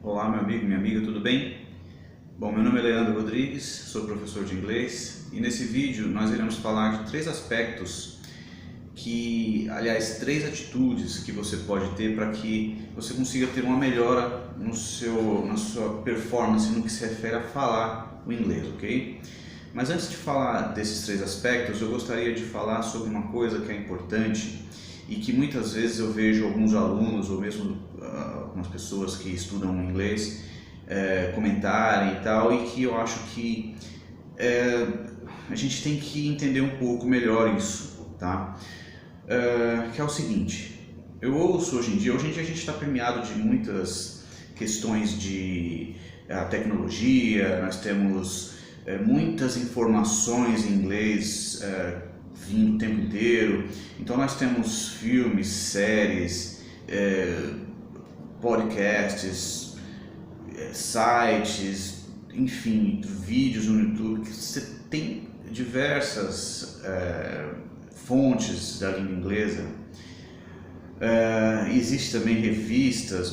Olá, meu amigo, minha amiga, tudo bem? Bom, meu nome é Leandro Rodrigues, sou professor de inglês e nesse vídeo nós iremos falar de três aspectos três atitudes que você pode ter para que você consiga ter uma melhora na sua performance no que se refere a falar o inglês, ok? Mas antes de falar desses três aspectos, eu gostaria de falar sobre uma coisa que é importante e que muitas vezes eu vejo alguns alunos ou mesmo algumas pessoas que estudam inglês comentarem e tal, e que eu acho que a gente tem que entender um pouco melhor isso, tá? Que é o seguinte, eu ouço hoje em dia a gente está permeado de muitas questões de tecnologia, nós temos muitas informações em inglês vindo o tempo inteiro, então nós temos filmes, séries, podcasts, sites, enfim, vídeos no YouTube, que você tem diversas fontes da língua inglesa. Existem também revistas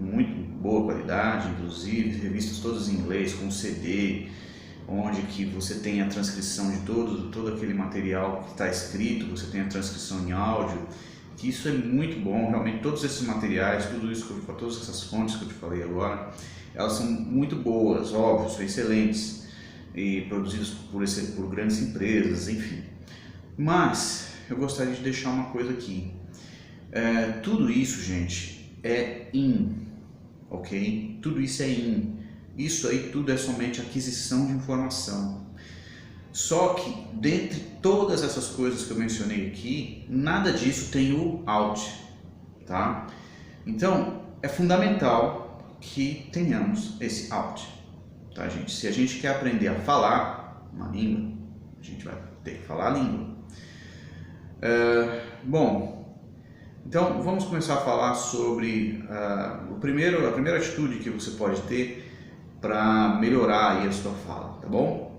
muito boa qualidade, inclusive revistas todas em inglês, com CD, onde que você tem a transcrição de todo aquele material que está escrito, você tem a transcrição em áudio, que isso é muito bom. Realmente todos esses materiais, todas essas fontes que eu te falei agora, elas são muito boas, óbvio, são excelentes e produzidas por grandes empresas, enfim. Mas eu gostaria de deixar uma coisa aqui. Tudo isso, gente, é ok? Tudo isso é Isso aí tudo é somente aquisição de informação. Só que, dentre todas essas coisas que eu mencionei aqui, nada disso tem o out, tá? Então, é fundamental que tenhamos esse out, tá, gente? Se a gente quer aprender a falar uma língua, a gente vai ter que falar a língua. Então vamos começar a falar sobre a primeira atitude que você pode ter para melhorar aí a sua fala, tá bom?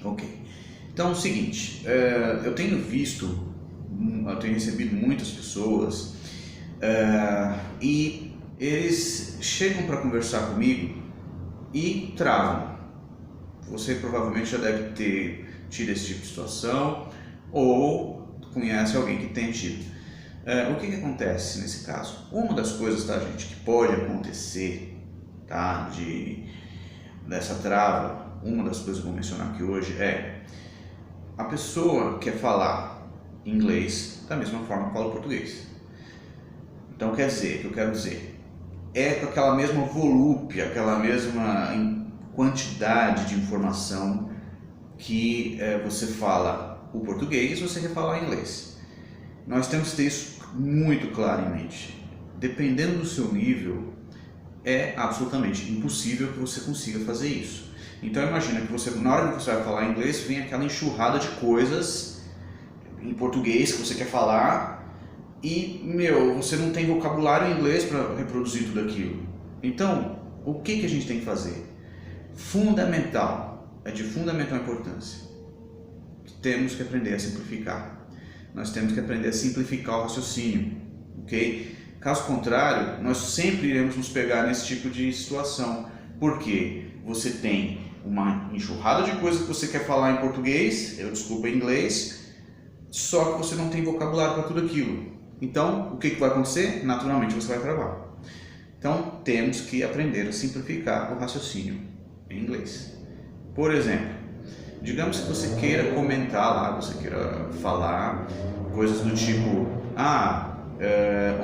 Ok. Então é o seguinte, eu tenho recebido muitas pessoas e eles chegam para conversar comigo e travam. Você provavelmente já deve ter tido esse tipo de situação ou conhece alguém que tem tido. O que acontece nesse caso? Uma das coisas, tá, gente, que pode acontecer, tá, dessa trava, uma das coisas que eu vou mencionar aqui hoje é a pessoa quer falar inglês da mesma forma que fala português. Então quer dizer, o que eu quero dizer é com aquela mesma volúpia, aquela mesma quantidade de informação que você fala o português, você quer falar inglês. Nós temos que ter isso muito claro em mente. Dependendo do seu nível, é absolutamente impossível que você consiga fazer isso. Então imagina que na hora que você vai falar inglês, vem aquela enxurrada de coisas em português que você quer falar e, você não tem vocabulário em inglês para reproduzir tudo aquilo. Então, o que a gente tem que fazer? É de fundamental importância. Temos que aprender a simplificar. Nós temos que aprender a simplificar o raciocínio, ok? Caso contrário, nós sempre iremos nos pegar nesse tipo de situação, porque você tem uma enxurrada de coisas que você quer falar em português, em inglês, só que você não tem vocabulário para tudo aquilo. Então, o que vai acontecer? Naturalmente você vai travar. Então, temos que aprender a simplificar o raciocínio em inglês. Por exemplo, digamos que você queira comentar lá, você queira falar coisas do tipo: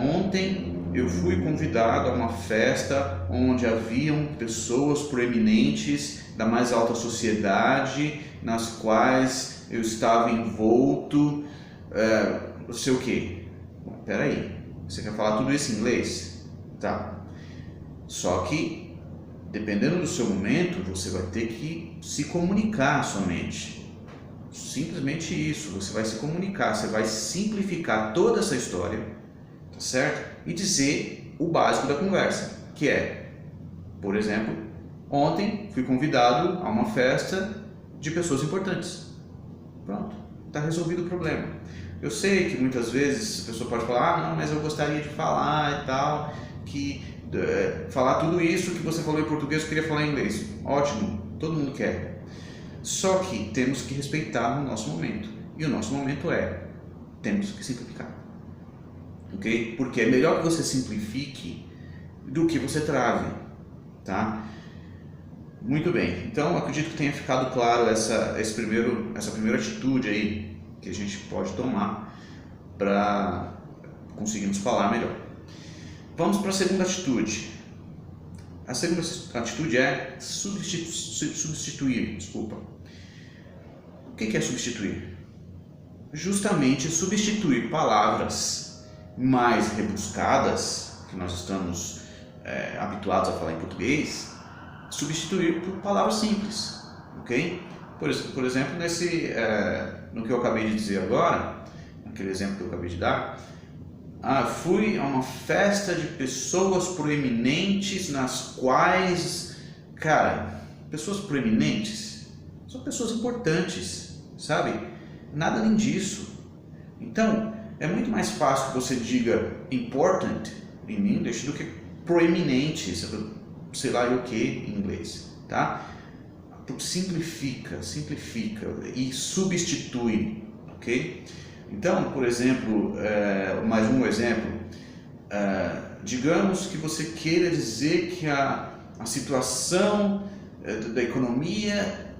ontem eu fui convidado a uma festa onde haviam pessoas proeminentes da mais alta sociedade, nas quais eu estava envolto, não sei o que. Bom, peraí, você quer falar tudo isso em inglês? Tá. Só que, dependendo do seu momento, você vai ter que se comunicar somente. Simplesmente isso, você vai se comunicar, você vai simplificar toda essa história, tá certo? E dizer o básico da conversa, que é, por exemplo, ontem fui convidado a uma festa de pessoas importantes. Pronto, está resolvido o problema. Eu sei que muitas vezes a pessoa pode falar: não, mas eu gostaria de falar e tal, que falar tudo isso que você falou em português, eu queria falar em inglês. Ótimo, todo mundo quer. Só que temos que respeitar o nosso momento. E o nosso momento temos que simplificar. Ok? Porque é melhor que você simplifique do que você trave. Tá? Muito bem. Então, acredito que tenha ficado claro essa primeira atitude aí que a gente pode tomar para conseguirmos falar melhor. Vamos para a segunda atitude. A segunda atitude é substituir. Desculpa. O que é substituir? Justamente substituir palavras mais rebuscadas, que nós estamos habituados a falar em português, substituir por palavras simples, ok? Por exemplo, no que eu acabei de dizer agora, naquele exemplo que eu acabei de dar, fui a uma festa de pessoas proeminentes nas quais, cara, pessoas proeminentes são pessoas importantes, sabe? Nada além disso. Então, é muito mais fácil que você diga important em inglês do que proeminente, sei lá o que em inglês, tá? Simplifica e substitui, ok? Então, por exemplo, mais um exemplo, digamos que você queira dizer que a situação da economia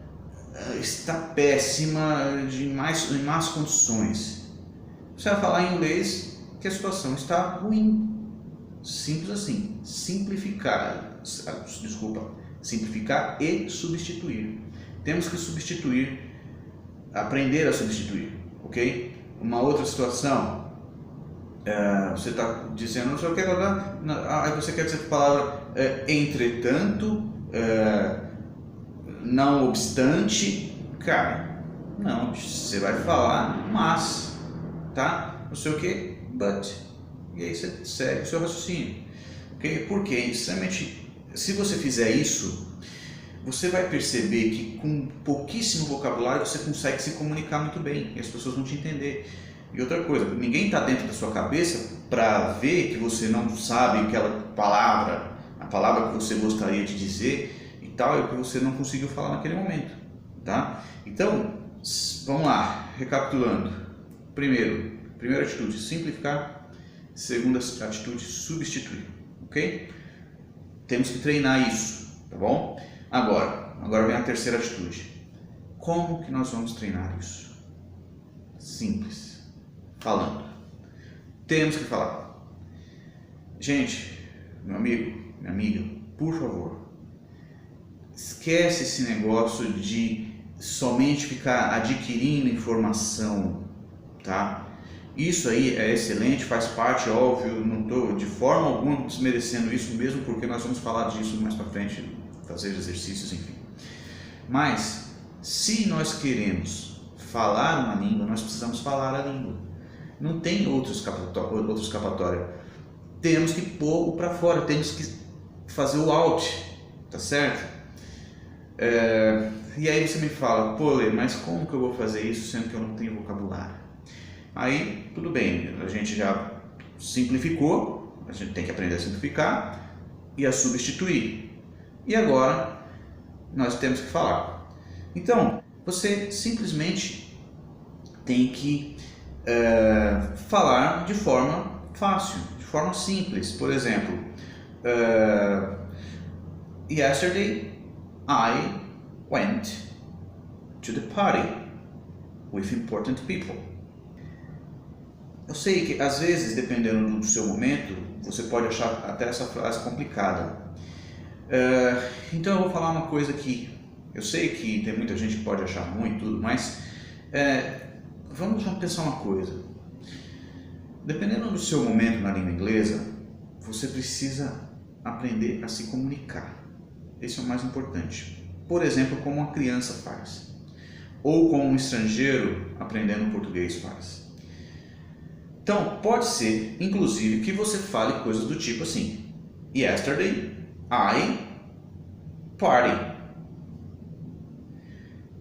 está péssima, em más condições. Você vai falar em inglês que a situação está ruim. Simples assim. Simplificar e substituir. Temos que substituir, aprender a substituir, ok? Uma outra situação, você está dizendo, aí você quer dizer a palavra entretanto, não obstante, cara, não, você vai falar mas, tá? Não sei o que, but, e aí você segue o seu raciocínio, ok? Porque, extremamente, se você fizer isso, você vai perceber que com pouquíssimo vocabulário você consegue se comunicar muito bem e as pessoas vão te entender. E outra coisa, ninguém está dentro da sua cabeça para ver que você não sabe aquela palavra, a palavra que você gostaria de dizer e tal, e que você não conseguiu falar naquele momento, tá? Então, vamos lá, recapitulando. Primeira atitude, simplificar. Segunda atitude, substituir, ok? Temos que treinar isso, tá bom? Agora vem a terceira atitude. Como que nós vamos treinar isso? Simples. Falando. Temos que falar. Gente, meu amigo, minha amiga, por favor, esquece esse negócio de somente ficar adquirindo informação, tá? Isso aí é excelente, faz parte, óbvio, não estou de forma alguma desmerecendo isso, mesmo porque nós vamos falar disso mais para frente, fazer exercícios, enfim. Mas, se nós queremos falar uma língua, nós precisamos falar a língua. Não tem outra escapatória. Temos que pôr para fora, temos que fazer o out, tá certo? E aí você me fala, pô, Lê, mas como que eu vou fazer isso sendo que eu não tenho vocabulário? Aí, tudo bem, a gente já simplificou, a gente tem que aprender a simplificar e a substituir. E agora, nós temos que falar. Então, você simplesmente tem que falar de forma fácil, de forma simples. Por exemplo, yesterday I went to the party with important people. Eu sei que às vezes, dependendo do seu momento, você pode achar até essa frase complicada. Então eu vou falar uma coisa que eu sei que tem muita gente que pode achar ruim e tudo, mas vamos pensar uma coisa. Dependendo do seu momento na língua inglesa, você precisa aprender a se comunicar. Esse é o mais importante. Por exemplo, como uma criança faz, ou como um estrangeiro aprendendo português faz. Então, pode ser, inclusive, que você fale coisas do tipo assim: yesterday I party.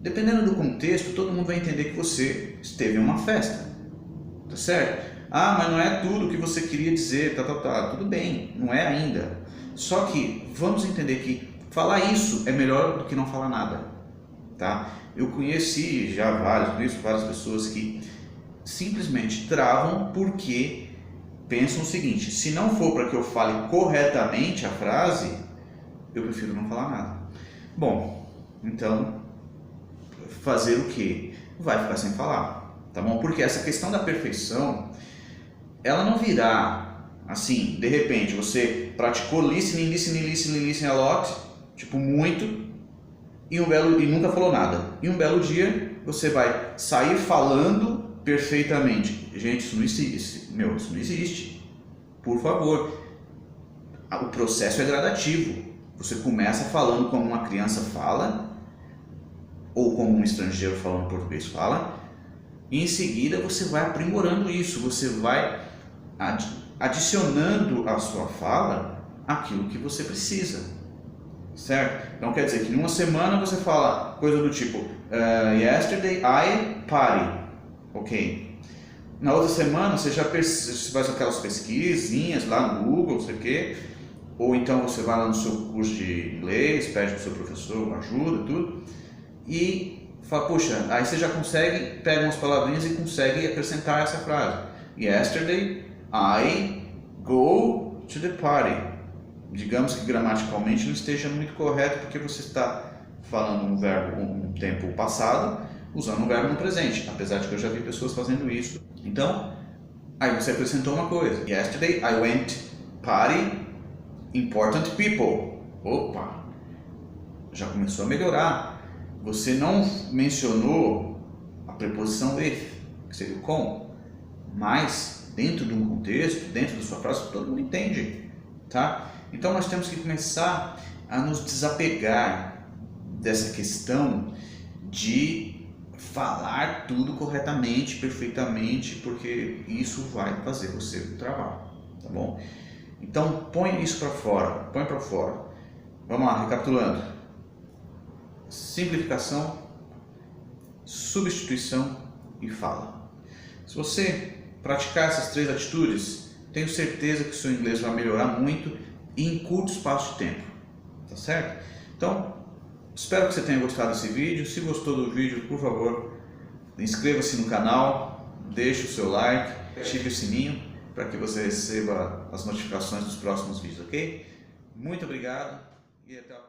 Dependendo do contexto, todo mundo vai entender que você esteve em uma festa, tá certo? Mas não é tudo que você queria dizer, Tudo bem, não é ainda. Só que vamos entender que falar isso é melhor do que não falar nada, tá? Eu conheci já várias pessoas que simplesmente travam porque pensam o seguinte: se não for para que eu fale corretamente a frase, eu prefiro não falar nada. Bom, então fazer o que? Vai ficar sem falar, tá bom? Porque essa questão da perfeição, ela não virá assim, de repente você praticou listening a lot, tipo muito, e nunca falou nada. E um belo dia você vai sair falando perfeitamente. Gente, isso não existe. Isso não existe. Por favor. O processo é gradativo. Você começa falando como uma criança fala, ou como um estrangeiro falando português fala, e em seguida você vai aprimorando isso, você vai adicionando à sua fala aquilo que você precisa, certo? Então quer dizer que em uma semana você fala coisa do tipo yesterday I party, ok? Na outra semana você já faz aquelas pesquisinhas lá no Google, não sei o quê, ou então você vai lá no seu curso de inglês, pede para o seu professor ajuda, tudo, e fala, puxa, aí você já consegue, pega umas palavrinhas e consegue acrescentar essa frase. Yesterday I go to the party. Digamos que gramaticalmente não esteja muito correto, porque você está falando um verbo, um tempo passado, usando um verbo no presente, apesar de que eu já vi pessoas fazendo isso. Então, aí você acrescentou uma coisa. Yesterday I went party important people. Opa, já começou a melhorar. Você não mencionou a preposição with, que seria o com, mas dentro de um contexto, dentro da sua frase, todo mundo entende, tá? Então nós temos que começar a nos desapegar dessa questão de falar tudo corretamente, perfeitamente, porque isso vai fazer você travar, tá bom? Então põe isso para fora, põe para fora. Vamos lá, recapitulando. Simplificação, substituição e fala. Se você praticar essas 3 atitudes, tenho certeza que o seu inglês vai melhorar muito e em curto espaço de tempo, tá certo? Então, espero que você tenha gostado desse vídeo. Se gostou do vídeo, por favor, inscreva-se no canal, deixe o seu like, ative o sininho para que você receba as notificações dos próximos vídeos, ok? Muito obrigado e até a próxima.